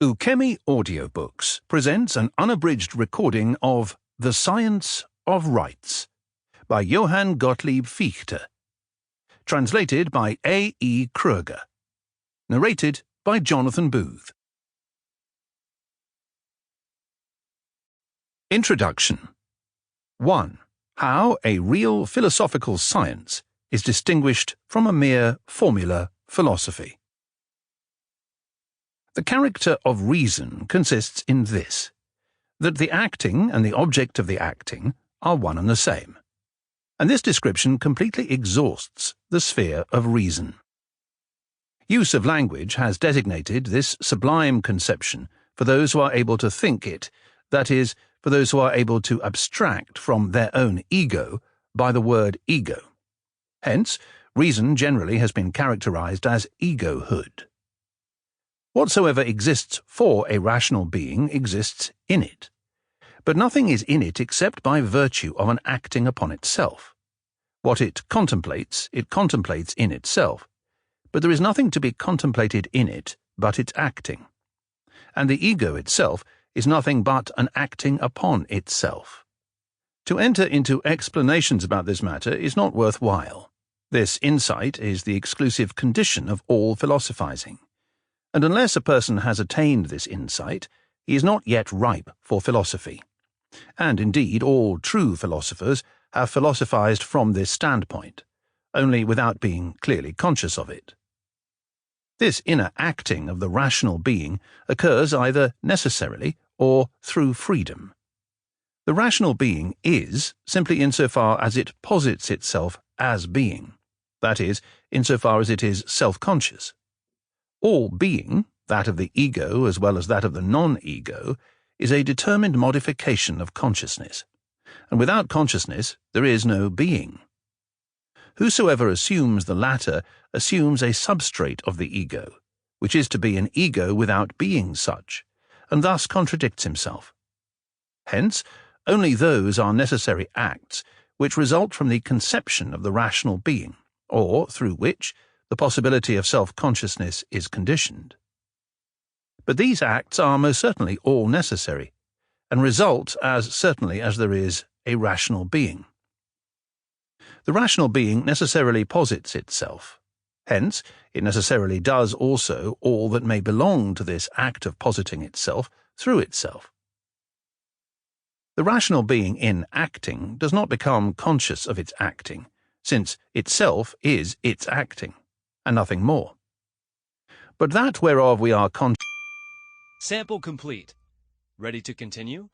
Ukemi Audiobooks presents an unabridged recording of The Science of Rights by Johann Gottlieb Fichte, translated by A. E. Kroeger, narrated by Jonathan Booth. Introduction. 1. How a real philosophical science is distinguished from a mere formula philosophy. The character of reason consists in this, that the acting and the object of the acting are one and the same, and this description completely exhausts the sphere of reason. Use of language has designated this sublime conception for those who are able to think it, that is, for those who are able to abstract from their own ego by the word ego. Hence, reason generally has been characterized as egohood. Whatsoever exists for a rational being exists in it, but nothing is in it except by virtue of an acting upon itself. What it contemplates in itself, but there is nothing to be contemplated in it but its acting. And the ego itself is nothing but an acting upon itself. To enter into explanations about this matter is not worth while. This insight is the exclusive condition of all philosophizing. And unless a person has attained this insight, he is not yet ripe for philosophy. And indeed, all true philosophers have philosophized from this standpoint, only without being clearly conscious of it. This inner acting of the rational being occurs either necessarily or through freedom. The rational being is simply insofar as it posits itself as being, that is, insofar as it is self-conscious. All being, that of the ego as well as that of the non-ego, is a determined modification of consciousness, and without consciousness there is no being. Whosoever assumes the latter assumes a substrate of the ego, which is to be an ego without being such, and thus contradicts himself. Hence, only those are necessary acts which result from the conception of the rational being, or through which the possibility of self-consciousness is conditioned. But these acts are most certainly all necessary, and result as certainly as there is a rational being. The rational being necessarily posits itself. Hence, it necessarily does also all that may belong to this act of positing itself through itself. The rational being in acting does not become conscious of its acting, since itself is its acting, and nothing more. But that whereof we are conscious. Sample complete. Ready to continue?